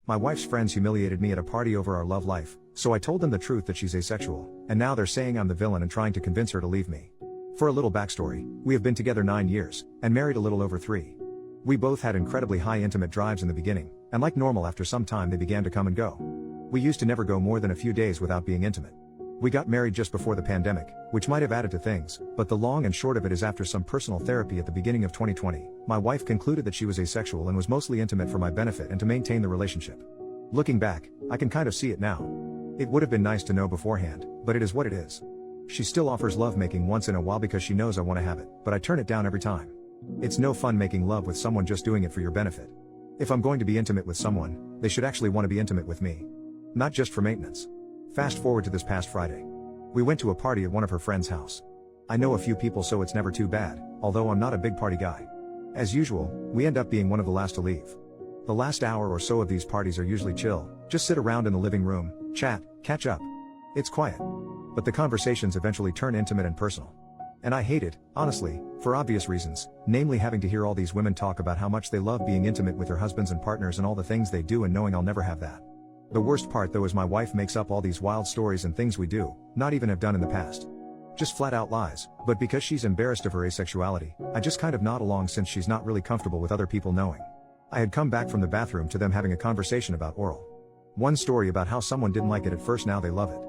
My wife's friends humiliated me at a party over our love life, so I told them the truth that she's asexual, and now they're saying I'm the villain and trying to convince her to leave me. For a little backstory, we have been together 9 years, and married a little over 3. We both had incredibly high intimate drives in the beginning, and like normal after some time they began to come and go. We used to never go more than a few days without being intimate. We got married just before the pandemic, which might have added to things, but the long and short of it is after some personal therapy at the beginning of 2020, my wife concluded that she was asexual and was mostly intimate for my benefit and to maintain the relationship. Looking back, I can kind of see it now. It would have been nice to know beforehand, but it is what it is. She still offers lovemaking once in a while because she knows I want to have it, but I turn it down every time. It's no fun making love with someone just doing it for your benefit. If I'm going to be intimate with someone, they should actually want to be intimate with me. Not just for maintenance. Fast forward to this past Friday. We went to a party at one of her friend's house. I know a few people so it's never too bad, although I'm not a big party guy. As usual, we end up being one of the last to leave. The last hour or so of these parties are usually chill, just sit around in the living room, chat, catch up. It's quiet. But the conversations eventually turn intimate and personal. And I hate it, honestly, for obvious reasons, namely having to hear all these women talk about how much they love being intimate with their husbands and partners and all the things they do and knowing I'll never have that. The worst part though is my wife makes up all these wild stories and things we do, not even have done in the past. Just flat out lies, but because she's embarrassed of her asexuality, I just kind of nod along since she's not really comfortable with other people knowing. I had come back from the bathroom to them having a conversation about oral. One story about how someone didn't like it at first, now they love it.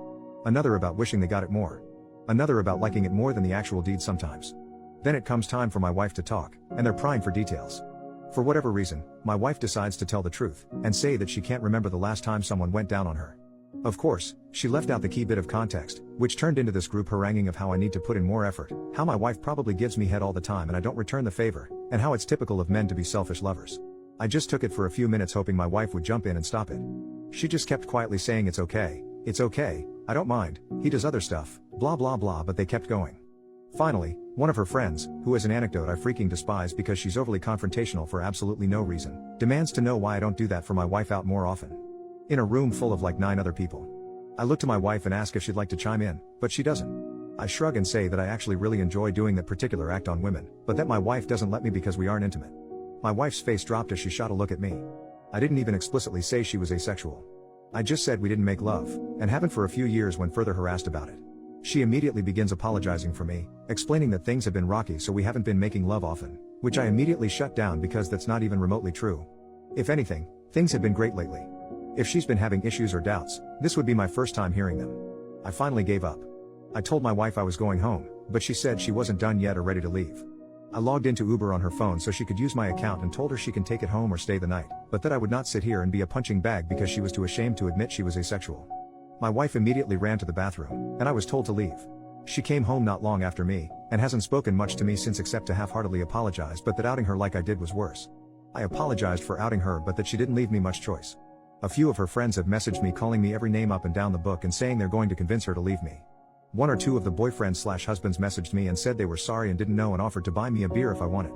Another about wishing they got it more. Another about liking it more than the actual deed sometimes. Then it comes time for my wife to talk, and they're prying for details. For whatever reason, my wife decides to tell the truth, and say that she can't remember the last time someone went down on her. Of course, she left out the key bit of context, which turned into this group haranguing of how I need to put in more effort, how my wife probably gives me head all the time and I don't return the favor, and how it's typical of men to be selfish lovers. I just took it for a few minutes hoping my wife would jump in and stop it. She just kept quietly saying it's okay, I don't mind, he does other stuff, blah blah blah, but they kept going. Finally, one of her friends, who has an anecdote I freaking despise because she's overly confrontational for absolutely no reason, demands to know why I don't do that for my wife out more often. In a room full of like 9 other people. I look to my wife and ask if she'd like to chime in, but she doesn't. I shrug and say that I actually really enjoy doing that particular act on women, but that my wife doesn't let me because we aren't intimate. My wife's face dropped as she shot a look at me. I didn't even explicitly say she was asexual. I just said we didn't make love, and haven't for a few years when further harassed about it. She immediately begins apologizing for me, explaining that things have been rocky so we haven't been making love often, which I immediately shut down because that's not even remotely true. If anything, things have been great lately. If she's been having issues or doubts, this would be my first time hearing them. I finally gave up. I told my wife I was going home, but she said she wasn't done yet or ready to leave. I logged into Uber on her phone so she could use my account and told her she can take it home or stay the night, but that I would not sit here and be a punching bag because she was too ashamed to admit she was asexual. My wife immediately ran to the bathroom, and I was told to leave. She came home not long after me, and hasn't spoken much to me since except to half-heartedly apologize, but that outing her like I did was worse. I apologized for outing her but that she didn't leave me much choice. A few of her friends have messaged me calling me every name up and down the book and saying they're going to convince her to leave me. 1 or 2 of the boyfriends/husbands messaged me and said they were sorry and didn't know and offered to buy me a beer if I wanted.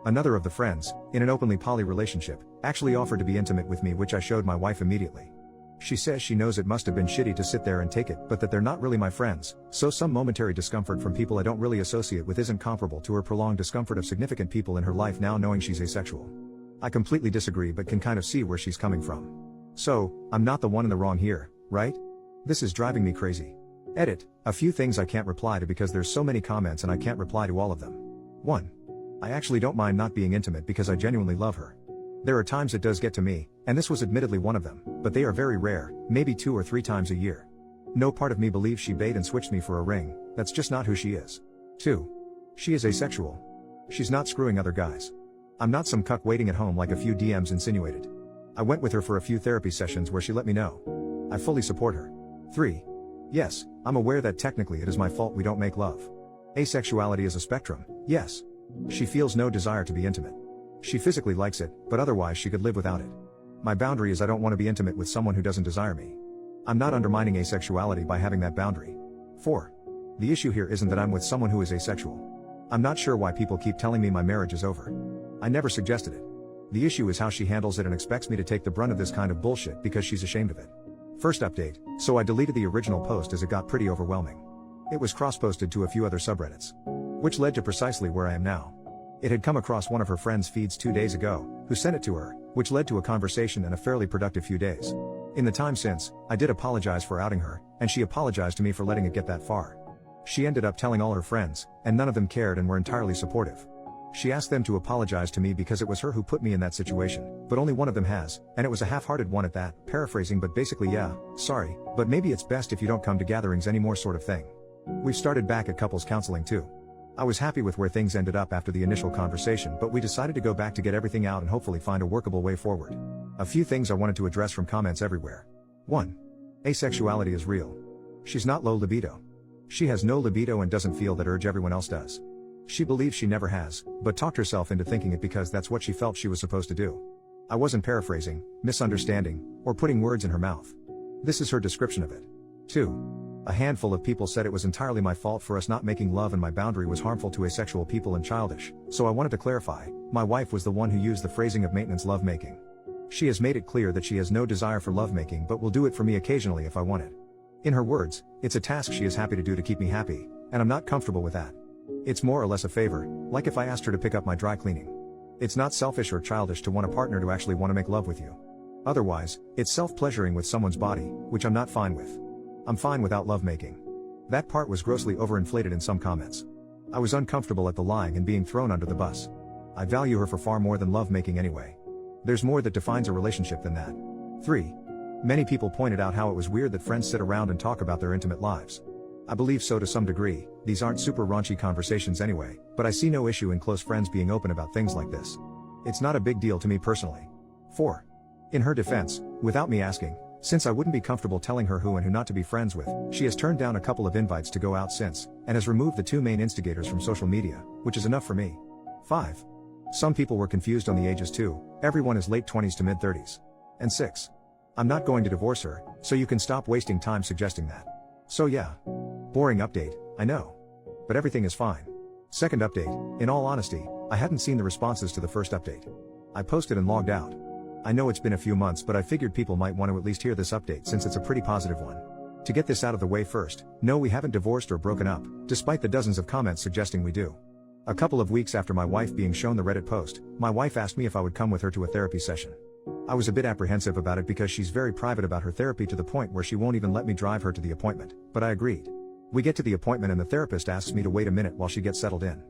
Another of the friends, in an openly poly relationship, actually offered to be intimate with me, which I showed my wife immediately. She says she knows it must have been shitty to sit there and take it, but that they're not really my friends, so some momentary discomfort from people I don't really associate with isn't comparable to her prolonged discomfort of significant people in her life now knowing she's asexual. I completely disagree but can kind of see where she's coming from. So, I'm not the one in the wrong here, right? This is driving me crazy. Edit, a few things I can't reply to because there's so many comments and I can't reply to all of them. 1. I actually don't mind not being intimate because I genuinely love her. There are times it does get to me, and this was admittedly one of them, but they are very rare, maybe 2 or 3 times a year. No part of me believes she bait and switched me for a ring, that's just not who she is. 2. She is asexual. She's not screwing other guys. I'm not some cuck waiting at home like a few DMs insinuated. I went with her for a few therapy sessions where she let me know. I fully support her. 3. Yes, I'm aware that technically it is my fault we don't make love. Asexuality is a spectrum, yes. She feels no desire to be intimate. She physically likes it, but otherwise she could live without it. My boundary is I don't want to be intimate with someone who doesn't desire me. I'm not undermining asexuality by having that boundary. 4. The issue here isn't that I'm with someone who is asexual. I'm not sure why people keep telling me my marriage is over. I never suggested it. The issue is how she handles it and expects me to take the brunt of this kind of bullshit because she's ashamed of it. First update, so I deleted the original post as it got pretty overwhelming. It was cross-posted to a few other subreddits. Which led to precisely where I am now. It had come across one of her friend's feeds 2 days ago, who sent it to her, which led to a conversation and a fairly productive few days. In the time since, I did apologize for outing her, and she apologized to me for letting it get that far. She ended up telling all her friends, and none of them cared and were entirely supportive. She asked them to apologize to me because it was her who put me in that situation, but only one of them has, and it was a half-hearted one at that, paraphrasing, but basically, yeah, sorry, but maybe it's best if you don't come to gatherings anymore sort of thing. We've started back at couples counseling too. I was happy with where things ended up after the initial conversation, but we decided to go back to get everything out and hopefully find a workable way forward. A few things I wanted to address from comments everywhere. 1. Asexuality is real. She's not low libido. She has no libido and doesn't feel that urge everyone else does. She believes she never has, but talked herself into thinking it because that's what she felt she was supposed to do. I wasn't paraphrasing, misunderstanding, or putting words in her mouth. This is her description of it. 2. A handful of people said it was entirely my fault for us not making love and my boundary was harmful to asexual people and childish, so I wanted to clarify, my wife was the one who used the phrasing of maintenance lovemaking. She has made it clear that she has no desire for lovemaking but will do it for me occasionally if I want it. In her words, it's a task she is happy to do to keep me happy, and I'm not comfortable with that. It's more or less a favor, like if I asked her to pick up my dry cleaning. It's not selfish or childish to want a partner to actually want to make love with you. Otherwise, it's self-pleasuring with someone's body, which I'm not fine with. I'm fine without lovemaking. That part was grossly overinflated in some comments. I was uncomfortable at the lying and being thrown under the bus. I value her for far more than lovemaking anyway. There's more that defines a relationship than that. 3. Many people pointed out how it was weird that friends sit around and talk about their intimate lives. I believe so to some degree, these aren't super raunchy conversations anyway, but I see no issue in close friends being open about things like this. It's not a big deal to me personally. 4. In her defense, without me asking, since I wouldn't be comfortable telling her who and who not to be friends with, she has turned down a couple of invites to go out since, and has removed the 2 main instigators from social media, which is enough for me. 5. Some people were confused on the ages too, everyone is late 20s to mid 30s. And 6. I'm not going to divorce her, so you can stop wasting time suggesting that. So yeah. Boring update, I know. But everything is fine. Second update, in all honesty, I hadn't seen the responses to the first update. I posted and logged out. I know it's been a few months, but I figured people might want to at least hear this update since it's a pretty positive one. To get this out of the way first, no, we haven't divorced or broken up, despite the dozens of comments suggesting we do. A couple of weeks after my wife being shown the Reddit post, my wife asked me if I would come with her to a therapy session. I was a bit apprehensive about it because she's very private about her therapy to the point where she won't even let me drive her to the appointment, but I agreed. We get to the appointment and the therapist asks me to wait a minute while she gets settled in.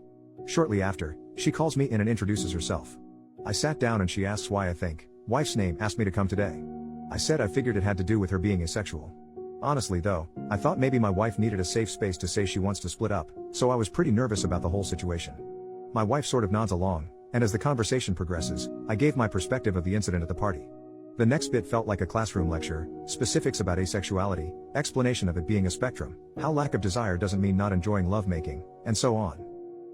Shortly after, she calls me in and introduces herself. I sat down and she asks why I think, wife's name, asked me to come today. I said I figured it had to do with her being asexual. Honestly though, I thought maybe my wife needed a safe space to say she wants to split up, so I was pretty nervous about the whole situation. My wife sort of nods along, and as the conversation progresses, I gave my perspective of the incident at the party. The next bit felt like a classroom lecture, specifics about asexuality, explanation of it being a spectrum, how lack of desire doesn't mean not enjoying lovemaking, and so on.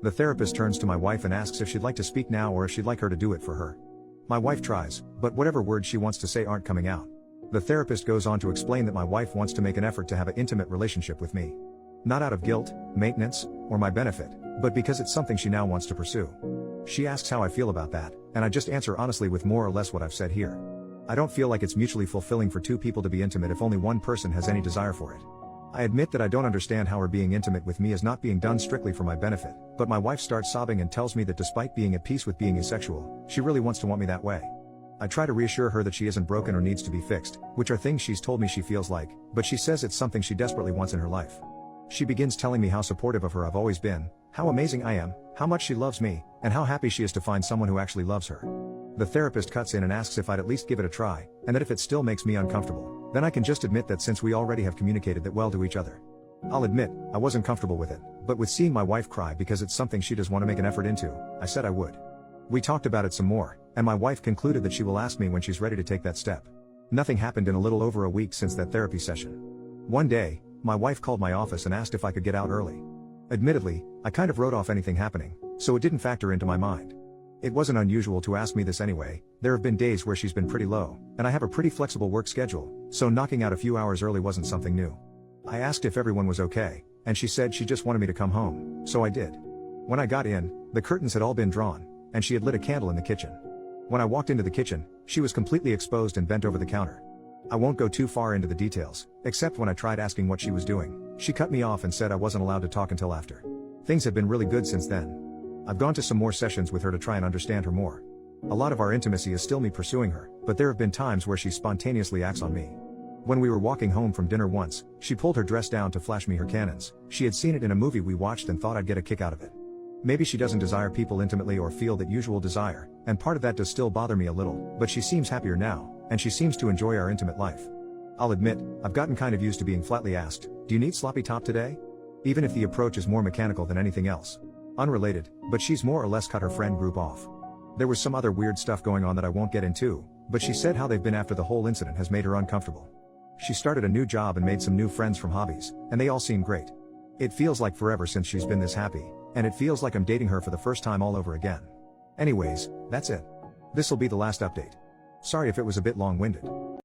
The therapist turns to my wife and asks if she'd like to speak now or if she'd like her to do it for her. My wife tries, but whatever words she wants to say aren't coming out. The therapist goes on to explain that my wife wants to make an effort to have an intimate relationship with me. Not out of guilt, maintenance, or my benefit, but because it's something she now wants to pursue. She asks how I feel about that, and I just answer honestly with more or less what I've said here. I don't feel like it's mutually fulfilling for 2 people to be intimate if only one person has any desire for it. I admit that I don't understand how her being intimate with me is not being done strictly for my benefit, but my wife starts sobbing and tells me that despite being at peace with being asexual, she really wants to want me that way. I try to reassure her that she isn't broken or needs to be fixed, which are things she's told me she feels like, but she says it's something she desperately wants in her life. She begins telling me how supportive of her I've always been, how amazing I am, how much she loves me, and how happy she is to find someone who actually loves her. The therapist cuts in and asks if I'd at least give it a try, and that if it still makes me uncomfortable, then I can just admit that since we already have communicated that well to each other. I'll admit, I wasn't comfortable with it, but with seeing my wife cry because it's something she does want to make an effort into, I said I would. We talked about it some more, and my wife concluded that she will ask me when she's ready to take that step. Nothing happened in a little over a week since that therapy session. One day, my wife called my office and asked if I could get out early. Admittedly, I kind of wrote off anything happening, so it didn't factor into my mind. It wasn't unusual to ask me this anyway. There have been days where she's been pretty low, and I have a pretty flexible work schedule, so knocking out a few hours early wasn't something new. I asked if everyone was okay, and she said she just wanted me to come home, so I did. When I got in, the curtains had all been drawn, and she had lit a candle in the kitchen. When I walked into the kitchen, she was completely exposed and bent over the counter. I won't go too far into the details, except when I tried asking what she was doing, she cut me off and said I wasn't allowed to talk until after. Things have been really good since then. I've gone to some more sessions with her to try and understand her more. A lot of our intimacy is still me pursuing her, but there have been times where she spontaneously acts on me. When we were walking home from dinner once, she pulled her dress down to flash me her cannons. She had seen it in a movie we watched and thought I'd get a kick out of it. Maybe she doesn't desire people intimately or feel that usual desire, and part of that does still bother me a little, but she seems happier now, and she seems to enjoy our intimate life. I'll admit, I've gotten kind of used to being flatly asked, "Do you need sloppy top today?" Even if the approach is more mechanical than anything else. Unrelated, but she's more or less cut her friend group off. There was some other weird stuff going on that I won't get into, but she said how they've been after the whole incident has made her uncomfortable. She started a new job and made some new friends from hobbies, and they all seem great. It feels like forever since she's been this happy, and it feels like I'm dating her for the first time all over again. Anyways, that's it. This'll be the last update. Sorry if it was a bit long-winded.